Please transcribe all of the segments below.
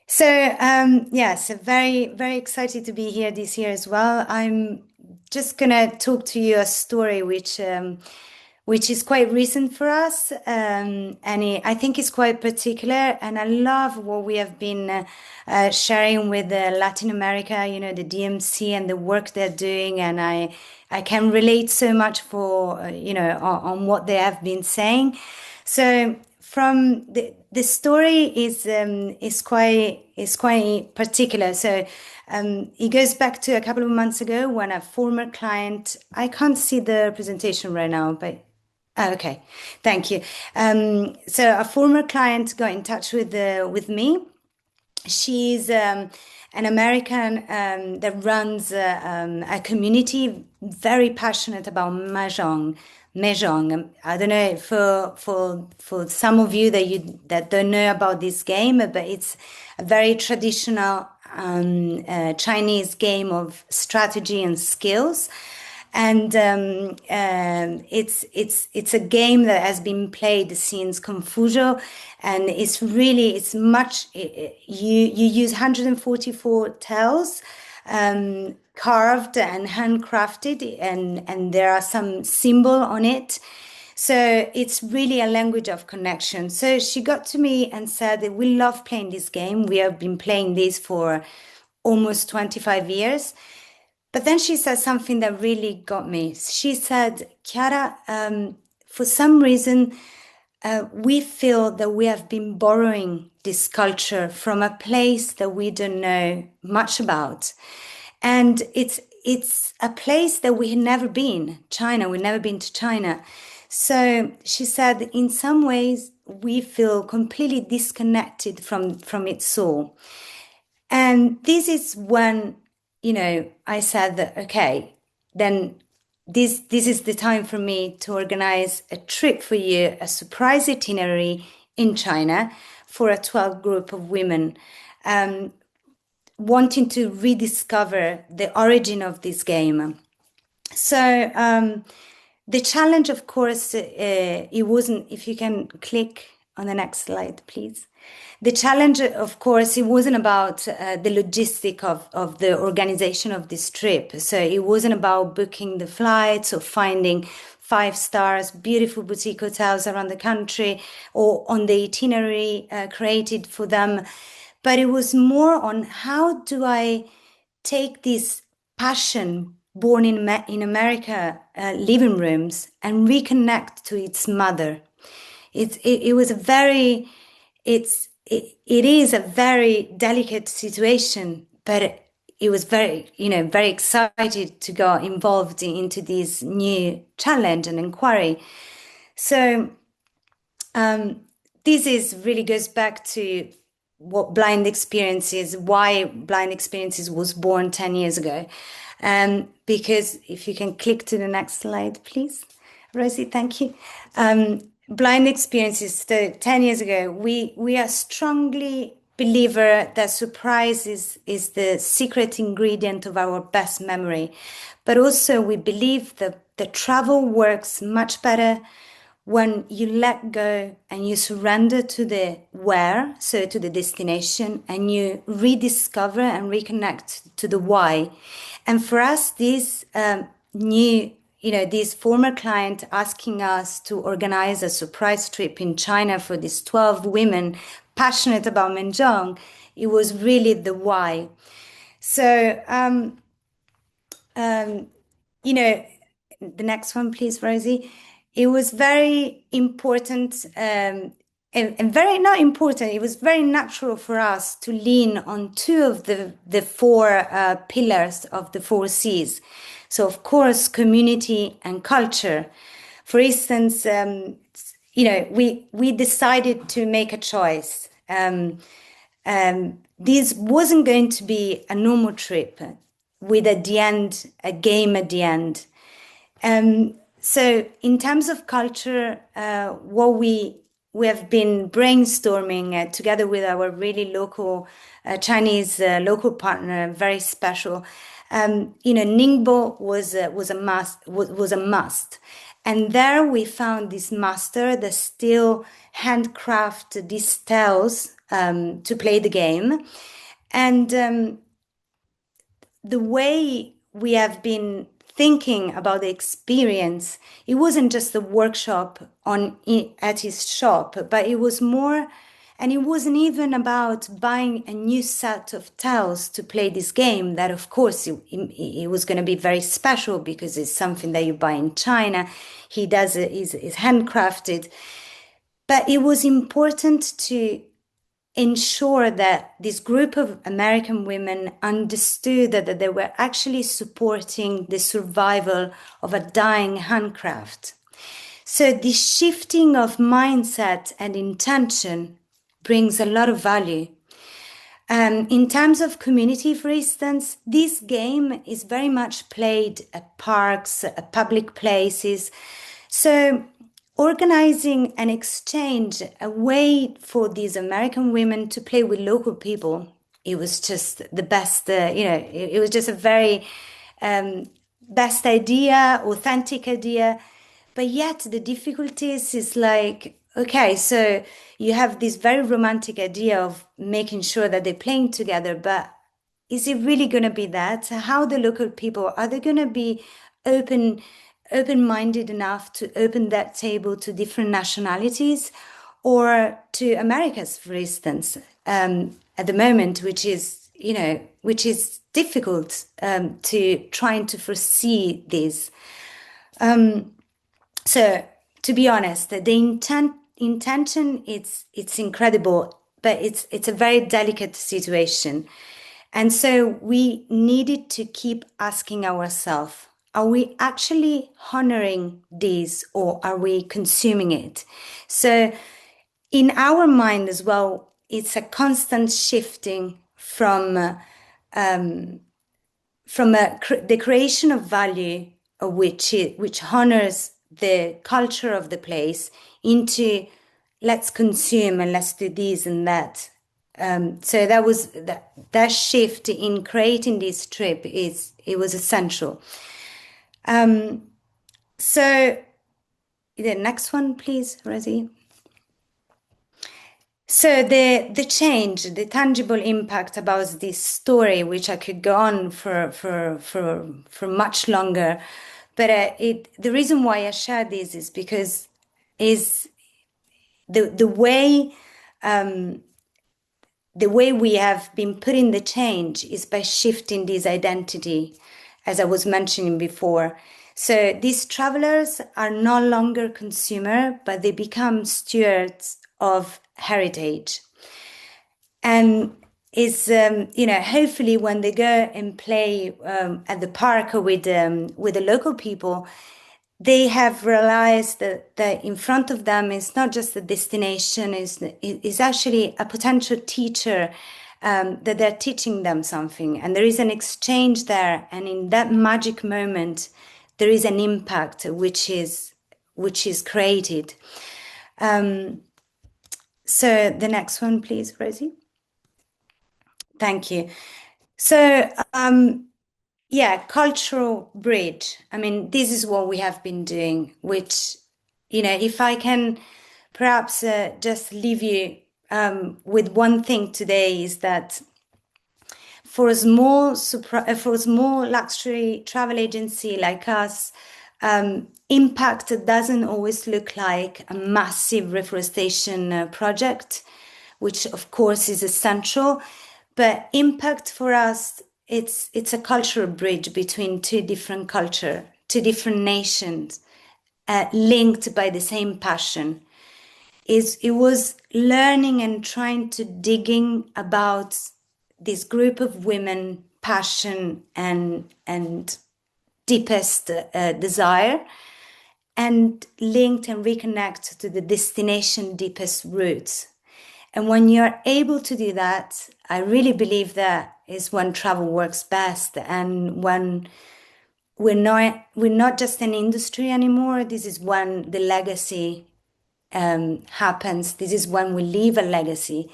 Yes, very, very excited to be here this year as well. I'm just gonna talk to you a story which is quite recent for us, and I think it's quite particular. And I love what we have been sharing with Latin America, the DMC and the work they're doing, and I can relate so much for on what they have been saying. So from the story is quite particular. So it goes back to a couple of months ago when a former client. I can't see the presentation right now, but okay, thank you. So a former client got in touch with me. She's an American that runs a community very passionate about Mahjong. Mahjong. I don't know for some of you that don't know about this game, but it's a very traditional Chinese game of strategy and skills. And it's a game that has been played since Confucius, and you use 144 tiles, carved and handcrafted, and there are some symbol on it. So it's really a language of connection. So she got to me and said that we love playing this game. We have been playing this for almost 25 years. But then she said something that really got me. She said, Chiara, for some reason, we feel that we have been borrowing this culture from a place that we don't know much about. And it's a place that we had never been, China. We've never been to China. So she said, in some ways, we feel completely disconnected from its soul. And this is when, I said that, okay, then this is the time for me to organize a trip for you, a surprise itinerary in China for a 12 group of women, wanting to rediscover the origin of this game. So the challenge, of course, it wasn't, if you can click on the next slide, please. The challenge, of course, it wasn't about the logistic of the organization of this trip. So it wasn't about booking the flights or finding 5 stars, beautiful boutique hotels around the country or on the itinerary created for them. But it was more on how do I take this passion born in America living rooms and reconnect to its mother. It was a very, it is a very delicate situation, but it was very excited to go involved into this new challenge and inquiry. So this is really goes back to what blind experiences, why blind experiences was born 10 years ago. Because if you can click to the next slide, please. Rosie, thank you. Blind experiences, so 10 years ago, we are strongly believer that surprise is the secret ingredient of our best memory. But also we believe that the travel works much better when you let go and you surrender to the where, so to the destination, and you rediscover and reconnect to the why. And for us, this this former client asking us to organize a surprise trip in China for these 12 women passionate about Mahjong, it was really the why. So, the next one, please, Rosie. It was very important and very not important. It was very natural for us to lean on two of the four pillars of the four C's. So, of course, community and culture. For instance, we decided to make a choice. This wasn't going to be a normal trip with at the end a game at the end. So in terms of culture, what we have been brainstorming together with our really local Chinese local partner, very special. Ningbo was a must, and there we found this master that still handcraft these tiles to play the game. And the way we have been thinking about the experience, it wasn't just a workshop at his shop, but it was more, and it wasn't even about buying a new set of tiles to play this game. That, of course, it was going to be very special because it's something that you buy in China. He does it, is handcrafted. But it was important to ensure that this group of American women understood that they were actually supporting the survival of a dying handcraft. So this shifting of mindset and intention brings a lot of value. In terms of community, for instance, this game is very much played at parks, at public places. So organizing an exchange, a way for these American women to play with local people, it was just the best, it was just a very best idea, authentic idea. But yet the difficulties is like, okay, so you have this very romantic idea of making sure that they're playing together, but is it really going to be that? How the local people, are they going to be open-minded enough to open that table to different nationalities or to Americas, for instance, at the moment, which is, which is difficult to trying to foresee this. So to be honest, the intention it's incredible, but it's a very delicate situation. And so we needed to keep asking ourselves, are we actually honoring this or are we consuming it? So in our mind as well, it's a constant shifting from the creation of value, which honors the culture of the place, into let's consume and let's do this and that. So that was that shift in creating this trip it was essential. So the next one, please, Rosie. So the change, the tangible impact about this story, which I could go on for much longer, but the reason why I share this is because is the way we have been putting the change is by shifting this identity, as I was mentioning before. So these travelers are no longer consumer, but they become stewards of heritage. And is hopefully when they go and play at the park with the local people, they have realized that in front of them is not just a destination, is actually a potential teacher, that they're teaching them something. And there is an exchange there. And in that magic moment, there is an impact which is created. So the next one, please, Rosie. Thank you. So, cultural bridge. I mean, this is what we have been doing, which, if I can perhaps just leave you with one thing today is that for a small luxury travel agency like us, impact doesn't always look like a massive reforestation project, which of course is essential. But impact for us, it's a cultural bridge between two different cultures, two different nations, linked by the same passion. It was learning and trying to digging about this group of women, passion and deepest desire, and linked and reconnect to the destination deepest roots. And when you're able to do that, I really believe that is when travel works best, and when we're not just an industry anymore. This is when the legacy happens. This is when we leave a legacy,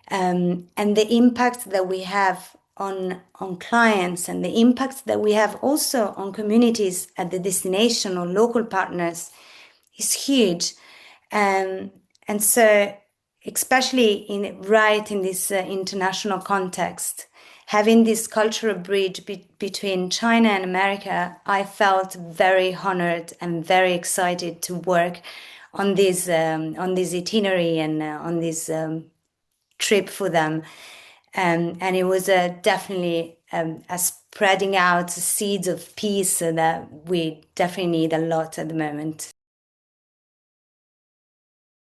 and the impact that we have on clients, and the impact that we have also on communities at the destination or local partners is huge. And so especially right in this international context. Having this cultural bridge between China and America, I felt very honored and very excited to work on this itinerary and on this trip for them. And it was definitely a spreading out seeds of peace that we definitely need a lot at the moment.